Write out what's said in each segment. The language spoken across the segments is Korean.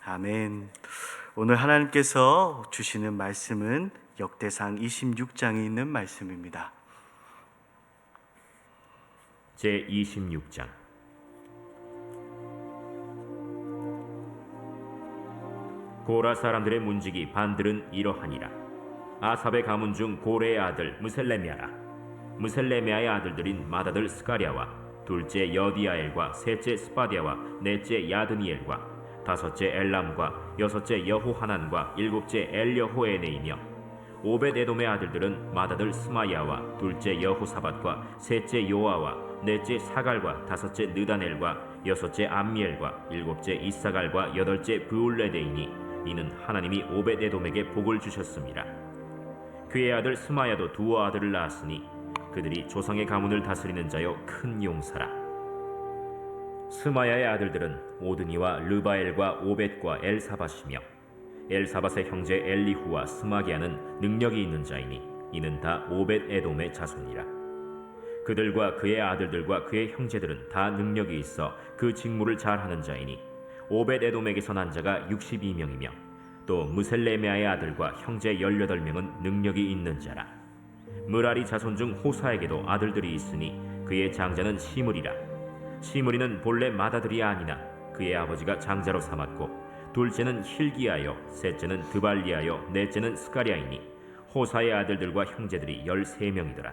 아멘. 오늘 하나님께서 주시는 말씀은 역대상 26장에 있는 말씀입니다. 제26장. 고라 사람들의 문지기 반들은 이러하니라. 아삽의 가문 중 고레의 아들 무셀레미아라. 무셀레미아의 아들들인 맏아들 스가랴와 둘째 여디아엘과 셋째 스바디아와 넷째 야드니엘과 다섯째 엘람과 여섯째 여호하난과 일곱째 엘여호에네이며 오벳에돔의 아들들은 맏아들 스마야와 둘째 여호사밧과 셋째 요아와 넷째 사갈과 다섯째 느다넬과 여섯째 암미엘과 일곱째 이사갈과 여덟째 브울레데이니 이는 하나님이 오벳에돔에게 복을 주셨습니다. 그의 아들 스마야도 두 아들을 낳았으니 그들이 조상의 가문을 다스리는 자여 큰 용사라. 스마야의 아들들은 오드니와 르바엘과 오벳과 엘사밧이며 엘사밧의 형제 엘리후와 스마기야는 능력이 있는 자이니 이는 다 오벳에돔의 자손이라. 그들과 그의 아들들과 그의 형제들은 다 능력이 있어 그 직무를 잘하는 자이니 오벳에돔에게서 난 자가 62명이며 또 무셀레메아의 아들과 형제 18명은 능력이 있는 자라. 므라리 자손 중 호사에게도 아들들이 있으니 그의 장자는 시므리라. 시므리는 본래 맏아들이 아니나 그의 아버지가 장자로 삼았고 둘째는 힐기야요 셋째는 드발리야요 넷째는 스가랴이니 호사의 아들들과 형제들이 13명이더라.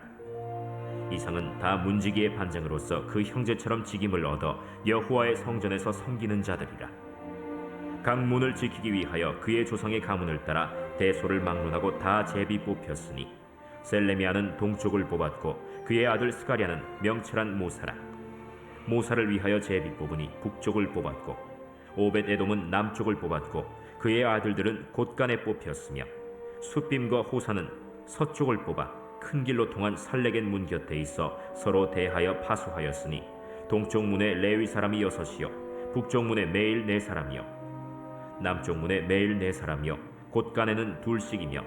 이상은 다 문지기의 반장으로서 그 형제처럼 직임을 얻어 여호와의 성전에서 섬기는 자들이라. 각 문을 지키기 위하여 그의 조상의 가문을 따라 대소를 막론하고 다 제비 뽑혔으니 셀레미아는 동쪽을 뽑았고 그의 아들 스가랴는 명철한 모사라. 모사를 위하여 제비 뽑으니 북쪽을 뽑았고 오벳에돔은 남쪽을 뽑았고 그의 아들들은 곳간에 뽑혔으며 숫빔과 호사는 서쪽을 뽑아 큰 길로 통한 살레겐 문 곁에 있어 서로 대하여 파수하였으니 동쪽 문에 레위 사람이 6이요 북쪽 문에 매일 4사람이요 남쪽 문에 매일 4사람이요 곳간에는 둘씩이며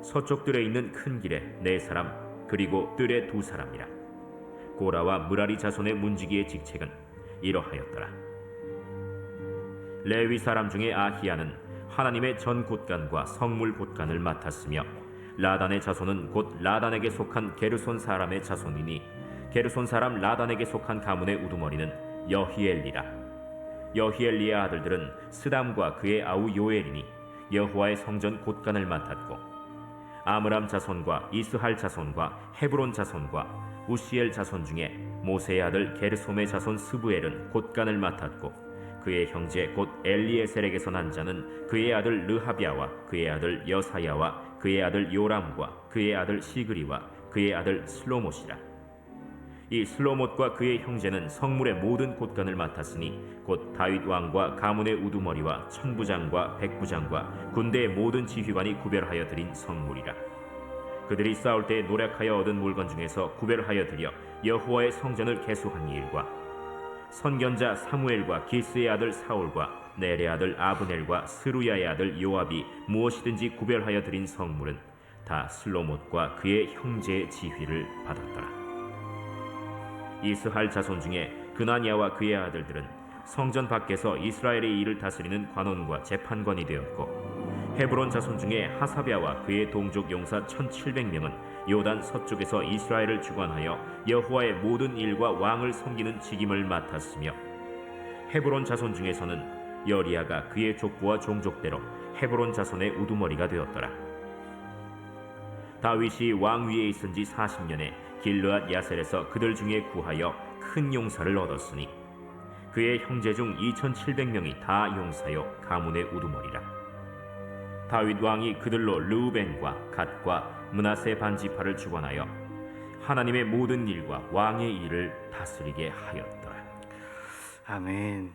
서쪽 뜰에 있는 큰 길에 4사람 그리고 뜰에 2사람이라. 고라와 므라리 자손의 문지기의 직책은 이러하였더라. 레위 사람 중에 아히야는 하나님의 전 곳간과 성물 곳간을 맡았으며 라단의 자손은 곧 라단에게 속한 게르손 사람의 자손이니 게르손 사람 라단에게 속한 가문의 우두머리는 여히엘리라. 여히엘리의 아들들은 스담과 그의 아우 요엘이니 여호와의 성전 곳간을 맡았고 아므람 자손과 이스할 자손과 헤브론 자손과 우시엘 자손 중에 모세의 아들 게르솜의 자손 스부엘은 곳간을 맡았고 그의 형제 곧 엘리에셀에게서 난 자는 그의 아들 르하비아와 그의 아들 여사야와 그의 아들 요람과 그의 아들 시그리와 그의 아들 슬로못이라. 이 슬로못과 그의 형제는 성물의 모든 곳간을 맡았으니 곧 다윗 왕과 가문의 우두머리와 천부장과 백부장과 군대의 모든 지휘관이 구별하여 드린 성물이라. 그들이 싸울 때 노력하여 얻은 물건 중에서 구별하여 드려 여호와의 성전을 개수한 일과 선견자 사무엘과 기스의 아들 사울과 넬의 아들 아브넬과 스루야의 아들 요압이 무엇이든지 구별하여 드린 성물은 다 슬로못과 그의 형제의 지휘를 받았더라. 이스할 자손 중에 그나니아와 그의 아들들은 성전 밖에서 이스라엘의 일을 다스리는 관원과 재판관이 되었고 헤브론 자손 중에 하사랴와 그의 동족 용사 1700명은 요단 서쪽에서 이스라엘을 주관하여 여호와의 모든 일과 왕을 섬기는 직임을 맡았으며 헤브론 자손 중에서는 여리야가 그의 족보와 종족대로 헤브론 자손의 우두머리가 되었더라. 다윗이 왕 위에 있은 지 40년에 길르앗 야셀에서 그들 중에 구하여 큰 용사를 얻었으니 그의 형제 중 2700명이 다 용사요 가문의 우두머리라. 다윗 왕이 그들로 르우벤과 갓과 므낫세 반지파를 주관하여 하나님의 모든 일과 왕의 일을 다스리게 하였더라. 아멘.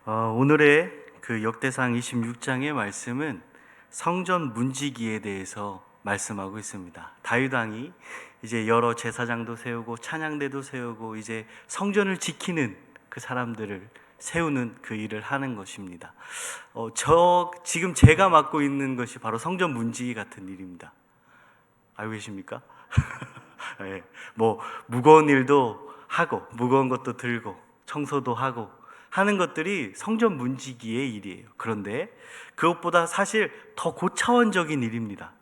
오늘의 그 역대상 26장의 말씀은 성전 문지기에 대해서 말씀하고 있습니다. 다윗 왕이 이제 여러 제사장도 세우고 찬양대도 세우고 이제 성전을 지키는 그 사람들을 세우는 그 일을 하는 것입니다. 지금 제가 맡고 있는 것이 바로 성전 문지기 같은 일입니다. 알고 계십니까? 네, 뭐 무거운 일도 하고 무거운 것도 들고 청소도 하고 하는 것들이 성전 문지기의 일이에요. 그런데 그것보다 사실 더 고차원적인 일입니다.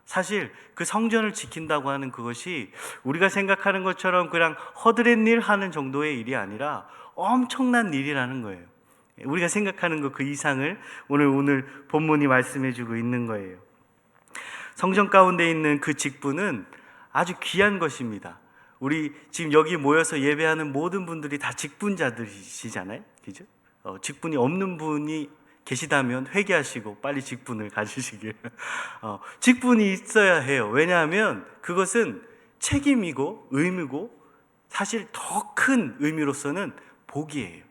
사실 그 성전을 지킨다고 하는 그것이 우리가 생각하는 것처럼 그냥 허드렛 일 하는 정도의 일이 아니라 엄청난 일이라는 거예요. 우리가 생각하는 것 그 이상을 오늘 본문이 말씀해 주고 있는 거예요. 성전 가운데 있는 그 직분은 아주 귀한 것입니다. 우리 지금 여기 모여서 예배하는 모든 분들이 다 직분자들이시잖아요. 그죠? 직분이 없는 분이 계시다면 회개하시고 빨리 직분을 가지시길. 직분이 있어야 해요. 왜냐하면 그것은 책임이고 의무고 사실 더 큰 의미로서는 복이에요.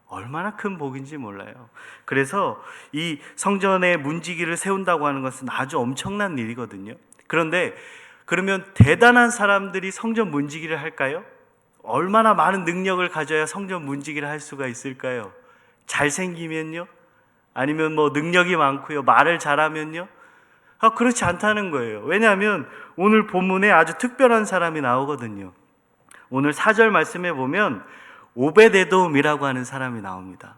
얼마나 큰 복인지 몰라요. 그래서 이 성전의 문지기를 세운다고 하는 것은 아주 엄청난 일이거든요. 그런데 그러면 대단한 사람들이 성전 문지기를 할까요? 얼마나 많은 능력을 가져야 성전 문지기를 할 수가 있을까요? 잘생기면요? 아니면 뭐 능력이 많고요, 말을 잘하면요? 그렇지 않다는 거예요. 왜냐하면 오늘 본문에 아주 특별한 사람이 나오거든요. 오늘 4절 말씀에 보면 오벳에돔이라고 하는 사람이 나옵니다.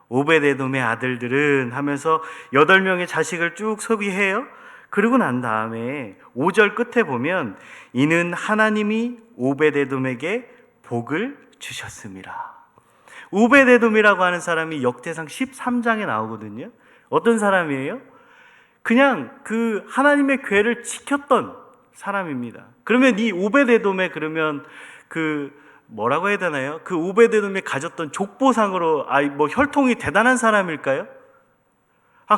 오벳에돔의 아들들은 하면서 8명의 자식을 쭉 소개해요. 그러고 난 다음에 5절 끝에 보면 이는 하나님이 오벳에돔에게 복을 주셨습니다. 오벳에돔이라고 하는 사람이 역대상 13장에 나오거든요. 어떤 사람이에요? 그냥 그 하나님의 궤를 지켰던 사람입니다. 그러면 이 오벳에돔의 그러면 그 뭐라고 해야 되나요? 그 오벳에돔이 가졌던 족보상으로 뭐 혈통이 대단한 사람일까요?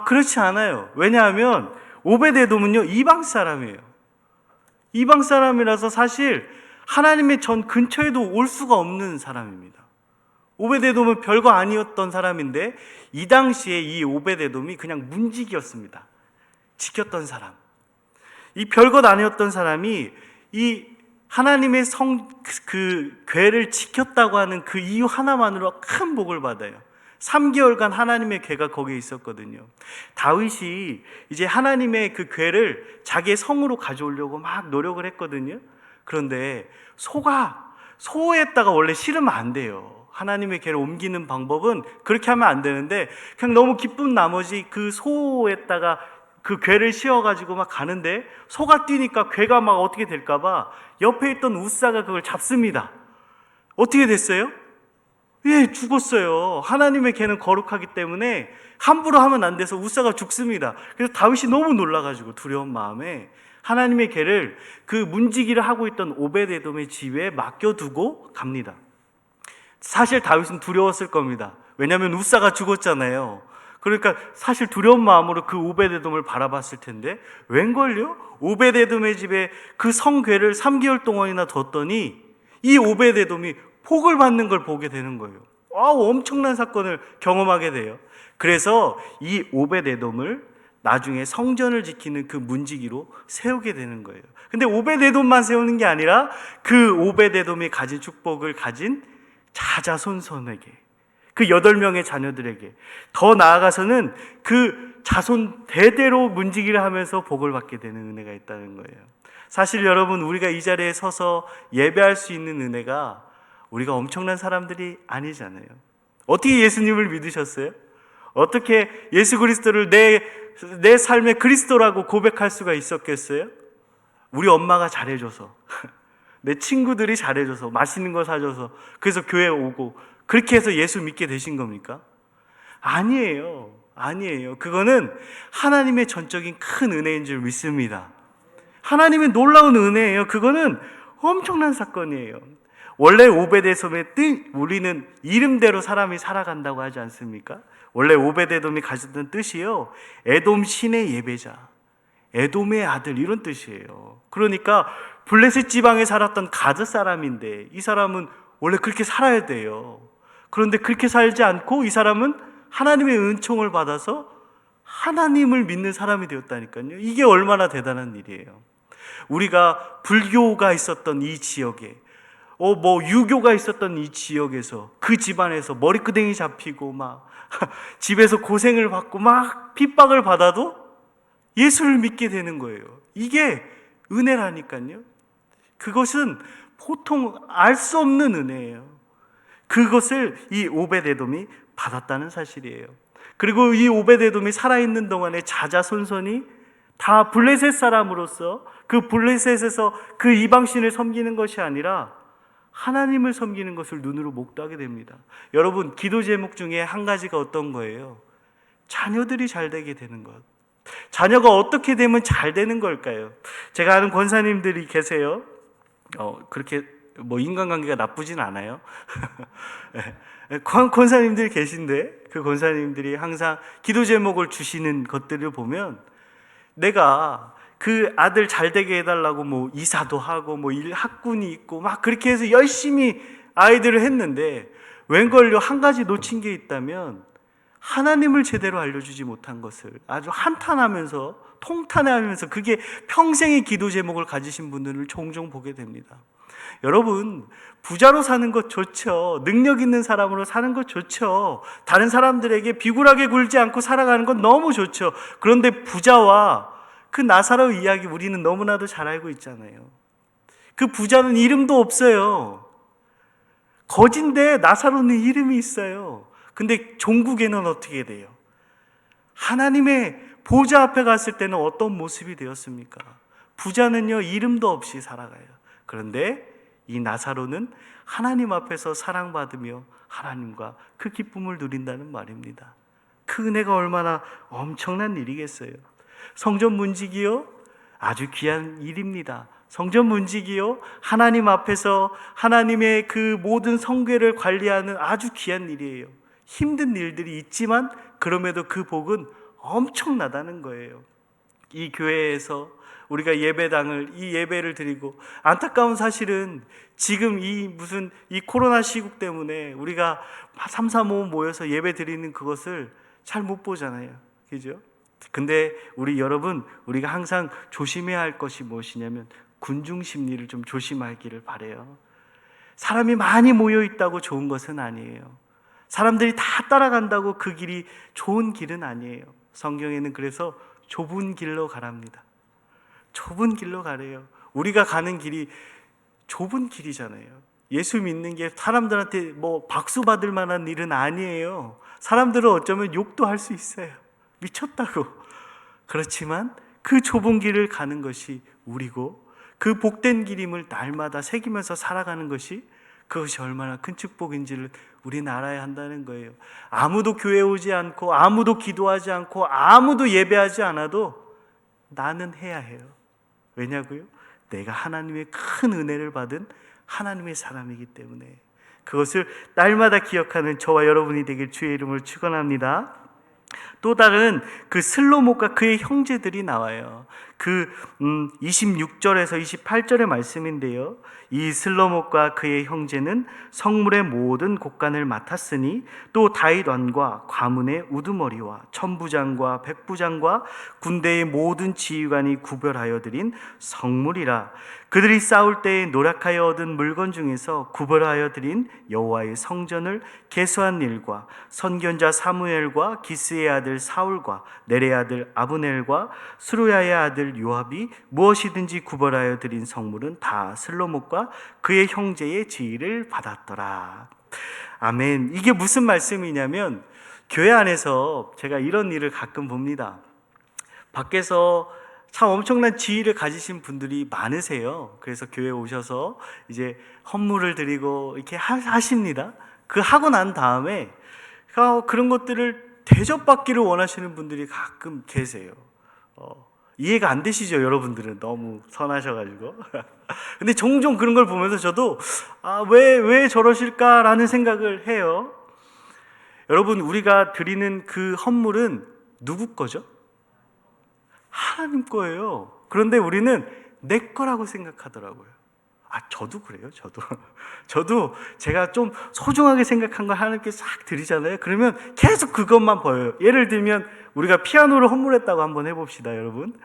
그렇지 않아요. 왜냐하면 오벳에돔은요 이방 사람이에요. 이방 사람이라서 사실 하나님의 전 근처에도 올 수가 없는 사람입니다. 오벳에돔은 별거 아니었던 사람인데 이 당시에 이 오벳에돔이 그냥 문지기였습니다. 지켰던 사람. 이 별것 아니었던 사람이 이 하나님의 그 궤를 지켰다고 하는 그 이유 하나만으로 큰 복을 받아요. 3개월간 하나님의 궤가 거기에 있었거든요. 다윗이 이제 하나님의 그 궤를 자기의 성으로 가져오려고 막 노력을 했거든요. 그런데 소에다가 원래 실으면 안 돼요. 하나님의 궤를 옮기는 방법은 그렇게 하면 안 되는데 그냥 너무 기쁜 나머지 그 소에다가 그 궤를 씌워가지고 막 가는데 소가 뛰니까 궤가 막 어떻게 될까봐 옆에 있던 우사가 그걸 잡습니다. 어떻게 됐어요? 예, 죽었어요. 하나님의 궤는 거룩하기 때문에 함부로 하면 안 돼서 우사가 죽습니다. 그래서 다윗이 너무 놀라가지고 두려운 마음에 하나님의 궤를 그 문지기를 하고 있던 오벳에돔의 집에 맡겨두고 갑니다. 사실 다윗은 두려웠을 겁니다. 왜냐하면 우사가 죽었잖아요. 그러니까 사실 두려운 마음으로 그 오벳에돔을 바라봤을 텐데 웬걸요? 오벳에돔의 집에 그 성궤를 3개월 동안이나 뒀더니 이 오벳에돔이 복을 받는 걸 보게 되는 거예요. 엄청난 사건을 경험하게 돼요. 그래서 이 오벳에돔을 나중에 성전을 지키는 그 문지기로 세우게 되는 거예요. 근데 오벳에돔만 세우는 게 아니라 그 오벳에돔이 가진 축복을 가진 자자손손에게, 그 8명의 자녀들에게, 더 나아가서는 그 자손 대대로 문지기를 하면서 복을 받게 되는 은혜가 있다는 거예요. 사실 여러분, 우리가 이 자리에 서서 예배할 수 있는 은혜가 우리가 엄청난 사람들이 아니잖아요. 어떻게 예수님을 믿으셨어요? 어떻게 예수 그리스도를 내 삶의 그리스도라고 고백할 수가 있었겠어요? 우리 엄마가 잘해줘서, 내 친구들이 잘해줘서, 맛있는 거 사줘서, 그래서 교회 오고 그렇게 해서 예수 믿게 되신 겁니까? 아니에요. 그거는 하나님의 전적인 큰 은혜인 줄 믿습니다. 하나님의 놀라운 은혜예요. 그거는 엄청난 사건이에요. 원래 오벳에돔의 뜻, 우리는 이름대로 사람이 살아간다고 하지 않습니까? 원래 오벳에돔이 가졌던 뜻이요, 에돔 신의 예배자, 에돔의 아들, 이런 뜻이에요. 그러니까 블레셋 지방에 살았던 가드 사람인데 이 사람은 원래 그렇게 살아야 돼요. 그런데 그렇게 살지 않고 이 사람은 하나님의 은총을 받아서 하나님을 믿는 사람이 되었다니까요. 이게 얼마나 대단한 일이에요. 우리가 불교가 있었던 이 지역에, 유교가 있었던 이 지역에서, 그 집안에서 머리끄댕이 잡히고 막 집에서 고생을 받고 막 핍박을 받아도 예수를 믿게 되는 거예요. 이게 은혜라니까요. 그것은 보통 알 수 없는 은혜예요. 그것을 이 오벳에돔이 받았다는 사실이에요. 그리고 이 오벳에돔이 살아있는 동안에 자자손손이 다 블레셋 사람으로서 그 블레셋에서 그 이방신을 섬기는 것이 아니라 하나님을 섬기는 것을 눈으로 목도하게 됩니다. 여러분, 기도 제목 중에 한 가지가 어떤 거예요? 자녀들이 잘 되게 되는 것. 자녀가 어떻게 되면 잘 되는 걸까요? 제가 아는 권사님들이 계세요. 그렇게 뭐 인간관계가 나쁘진 않아요. 권사님들이 계신데 그 권사님들이 항상 기도 제목을 주시는 것들을 보면 내가 그 아들 잘 되게 해달라고 뭐 이사도 하고 뭐 학군이 있고 막 그렇게 해서 열심히 아이들을 했는데 웬걸요 한 가지 놓친 게 있다면 하나님을 제대로 알려주지 못한 것을 아주 한탄하면서 통탄해하면서 그게 평생의 기도 제목을 가지신 분들을 종종 보게 됩니다. 여러분, 부자로 사는 것 좋죠. 능력 있는 사람으로 사는 것 좋죠. 다른 사람들에게 비굴하게 굴지 않고 살아가는 건 너무 좋죠. 그런데 부자와 그 나사로 이야기 우리는 너무나도 잘 알고 있잖아요. 그 부자는 이름도 없어요. 거진데 나사로는 이름이 있어요. 근데 종국에는 어떻게 돼요? 하나님의 보좌 앞에 갔을 때는 어떤 모습이 되었습니까? 부자는요, 이름도 없이 살아가요. 그런데 이 나사로는 하나님 앞에서 사랑받으며 하나님과 그 기쁨을 누린다는 말입니다. 그 은혜가 얼마나 엄청난 일이겠어요. 성전 문지기요, 아주 귀한 일입니다. 성전 문지기요, 하나님 앞에서 하나님의 그 모든 성궤를 관리하는 아주 귀한 일이에요. 힘든 일들이 있지만 그럼에도 그 복은 엄청나다는 거예요. 이 교회에서 우리가 이 예배를 드리고, 안타까운 사실은 지금 이 코로나 시국 때문에 우리가 3, 4, 5 모여서 예배 드리는 그것을 잘 못 보잖아요. 그죠? 근데 우리가 항상 조심해야 할 것이 무엇이냐면 군중 심리를 좀 조심하기를 바라요. 사람이 많이 모여 있다고 좋은 것은 아니에요. 사람들이 다 따라간다고 그 길이 좋은 길은 아니에요. 성경에는 그래서 좁은 길로 가랍니다. 좁은 길로 가래요. 우리가 가는 길이 좁은 길이잖아요. 예수 믿는 게 사람들한테 뭐 박수 받을 만한 일은 아니에요. 사람들은 어쩌면 욕도 할 수 있어요. 미쳤다고. 그렇지만 그 좁은 길을 가는 것이 우리고, 그 복된 길임을 날마다 새기면서 살아가는 것이, 그것이 얼마나 큰 축복인지를 우리는 알아야 한다는 거예요. 아무도 교회 오지 않고 아무도 기도하지 않고 아무도 예배하지 않아도 나는 해야 해요. 왜냐고요? 내가 하나님의 큰 은혜를 받은 하나님의 사람이기 때문에. 그것을 날마다 기억하는 저와 여러분이 되길 주의 이름으로 축원합니다. 또 다른 그 슬로목과 그의 형제들이 나와요. 그 26절에서 28절의 말씀인데요, 이 슬로목과 그의 형제는 성물의 모든 곡간을 맡았으니 또 다윗 왕과 과문의 우두머리와 천부장과 백부장과 군대의 모든 지휘관이 구별하여 드린 성물이라. 그들이 싸울 때에 노력하여 얻은 물건 중에서 구별하여 드린 여호와의 성전을 개수한 일과 선견자 사무엘과 기스의 아들 사울과 넬의 아들 아브넬과 스루야의 아들 요압이 무엇이든지 구별하여 드린 성물은 다 슬로목과 그의 형제의 지휘를 받았더라. 아멘. 이게 무슨 말씀이냐면, 교회 안에서 제가 이런 일을 가끔 봅니다. 밖에서 참 엄청난 지위를 가지신 분들이 많으세요. 그래서 교회에 오셔서 이제 헌물을 드리고 이렇게 하십니다. 그 하고 난 다음에 그런 것들을 대접받기를 원하시는 분들이 가끔 계세요. 이해가 안 되시죠? 여러분들은 너무 선하셔가지고. 근데 종종 그런 걸 보면서 저도 왜 저러실까라는 생각을 해요. 여러분, 우리가 드리는 그 헌물은 누구 거죠? 하나님 거예요. 그런데 우리는 내 거라고 생각하더라고요. 저도 그래요. 저도 제가 좀 소중하게 생각한 걸 하나님께 싹 드리잖아요. 그러면 계속 그것만 보여요. 예를 들면 우리가 피아노를 헌물했다고 한번 해봅시다, 여러분.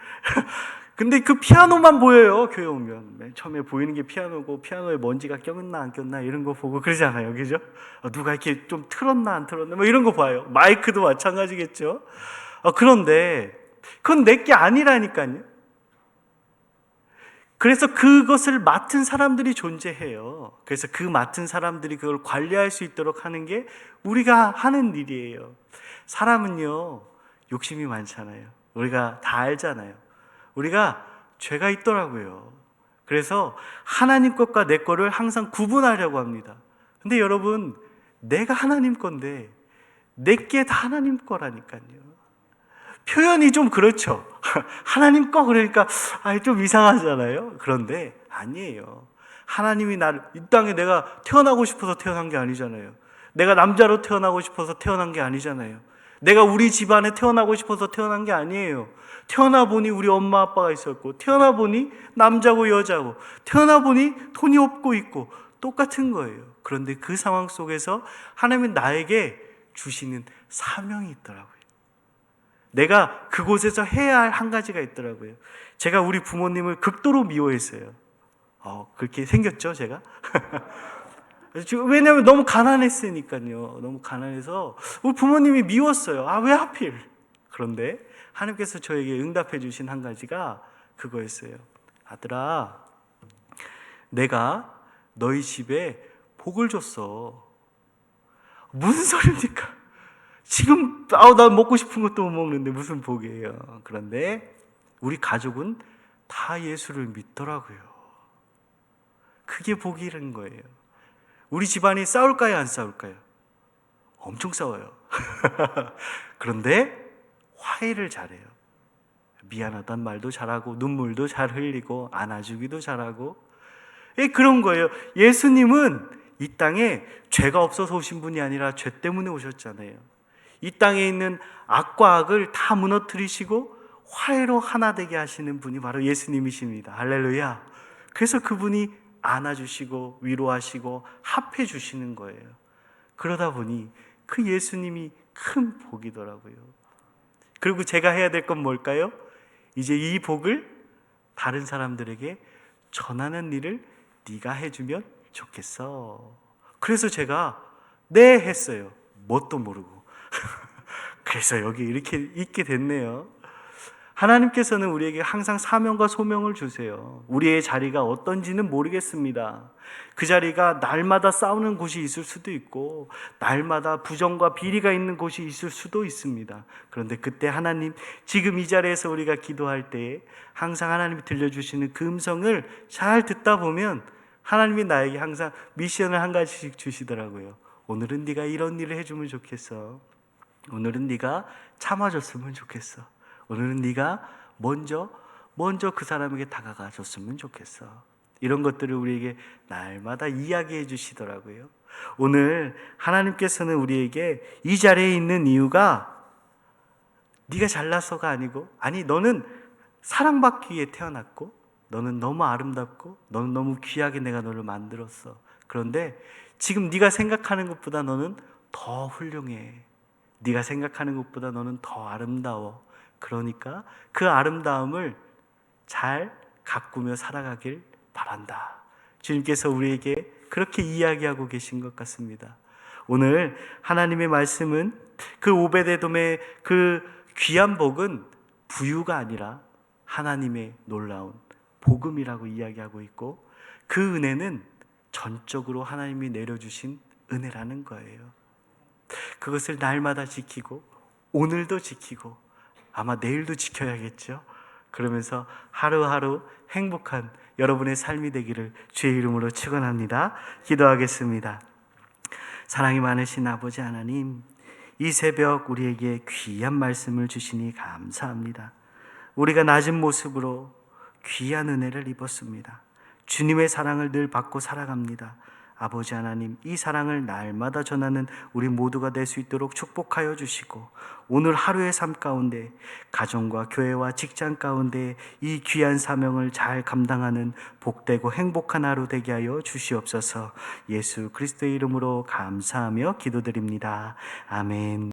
근데 그 피아노만 보여요. 교회 오면 맨 처음에 보이는 게 피아노고, 피아노에 먼지가 꼈나 안 꼈나 이런 거 보고 그러잖아요. 그죠? 누가 이렇게 좀 틀었나 안 틀었나 뭐 이런 거 봐요. 마이크도 마찬가지겠죠. 그런데 그건 내게 아니라니까요. 그래서 그것을 맡은 사람들이 존재해요. 그래서 그 맡은 사람들이 그걸 관리할 수 있도록 하는 게 우리가 하는 일이에요. 사람은요, 욕심이 많잖아요. 우리가 다 알잖아요. 우리가 죄가 있더라고요. 그래서 하나님 것과 내 거를 항상 구분하려고 합니다. 근데 여러분, 내가 하나님 건데 내게 다 하나님 거라니까요. 표현이 좀 그렇죠. 하나님 거 그러니까 좀 이상하잖아요. 그런데 아니에요. 하나님이 나를 이 땅에 내가 태어나고 싶어서 태어난 게 아니잖아요. 내가 남자로 태어나고 싶어서 태어난 게 아니잖아요. 내가 우리 집안에 태어나고 싶어서 태어난 게 아니에요. 태어나 보니 우리 엄마 아빠가 있었고, 태어나 보니 남자고 여자고, 태어나 보니 돈이 없고 있고 똑같은 거예요. 그런데 그 상황 속에서 하나님은 나에게 주시는 사명이 있더라고요. 내가 그곳에서 해야 할 한 가지가 있더라고요. 제가 우리 부모님을 극도로 미워했어요. 그렇게 생겼죠, 제가? 왜냐하면 너무 가난했으니까요. 너무 가난해서 우리 부모님이 미웠어요. 왜 하필? 그런데 하나님께서 저에게 응답해 주신 한 가지가 그거였어요. 아들아, 내가 너희 집에 복을 줬어. 무슨 소리입니까? 지금 난 먹고 싶은 것도 못 먹는데 무슨 복이에요. 그런데 우리 가족은 다 예수를 믿더라고요. 그게 복이라는 거예요. 우리 집안이 싸울까요, 안 싸울까요? 엄청 싸워요. 그런데 화해를 잘해요. 미안하단 말도 잘하고 눈물도 잘 흘리고 안아주기도 잘하고 그런 거예요. 예수님은 이 땅에 죄가 없어서 오신 분이 아니라 죄 때문에 오셨잖아요. 이 땅에 있는 악과 악을 다 무너뜨리시고 화해로 하나 되게 하시는 분이 바로 예수님이십니다. 할렐루야. 그래서 그분이 안아주시고 위로하시고 합해 주시는 거예요. 그러다 보니 그 예수님이 큰 복이더라고요. 그리고 제가 해야 될 건 뭘까요? 이제 이 복을 다른 사람들에게 전하는 일을 네가 해주면 좋겠어. 그래서 제가 네 했어요. 뭣도 모르고. 그래서 여기 이렇게 있게 됐네요. 하나님께서는 우리에게 항상 사명과 소명을 주세요. 우리의 자리가 어떤지는 모르겠습니다. 그 자리가 날마다 싸우는 곳이 있을 수도 있고 날마다 부정과 비리가 있는 곳이 있을 수도 있습니다. 그런데 그때 하나님, 지금 이 자리에서 우리가 기도할 때 항상 하나님이 들려주시는 그 음성을 잘 듣다 보면 하나님이 나에게 항상 미션을 한 가지씩 주시더라고요. 오늘은 네가 이런 일을 해주면 좋겠어. 오늘은 네가 참아줬으면 좋겠어. 오늘은 네가 먼저 그 사람에게 다가가 줬으면 좋겠어. 이런 것들을 우리에게 날마다 이야기해 주시더라고요. 오늘 하나님께서는 우리에게 이 자리에 있는 이유가 네가 잘나서가 아니고, 너는 사랑받기 위해 태어났고, 너는 너무 아름답고, 너는 너무 귀하게 내가 너를 만들었어. 그런데 지금 네가 생각하는 것보다 너는 더 훌륭해. 네가 생각하는 것보다 너는 더 아름다워. 그러니까 그 아름다움을 잘 가꾸며 살아가길 바란다. 주님께서 우리에게 그렇게 이야기하고 계신 것 같습니다. 오늘 하나님의 말씀은 그 오베데돔의 그 귀한 복은 부유가 아니라 하나님의 놀라운 복음이라고 이야기하고 있고, 그 은혜는 전적으로 하나님이 내려주신 은혜라는 거예요. 그것을 날마다 지키고 오늘도 지키고 아마 내일도 지켜야겠죠. 그러면서 하루하루 행복한 여러분의 삶이 되기를 주의 이름으로 축원합니다. 기도하겠습니다. 사랑이 많으신 아버지 하나님, 이 새벽 우리에게 귀한 말씀을 주시니 감사합니다. 우리가 낮은 모습으로 귀한 은혜를 입었습니다. 주님의 사랑을 늘 받고 살아갑니다. 아버지 하나님, 이 사랑을 날마다 전하는 우리 모두가 될 수 있도록 축복하여 주시고, 오늘 하루의 삶 가운데 가정과 교회와 직장 가운데 이 귀한 사명을 잘 감당하는 복되고 행복한 하루 되게 하여 주시옵소서. 예수 그리스도의 이름으로 감사하며 기도드립니다. 아멘.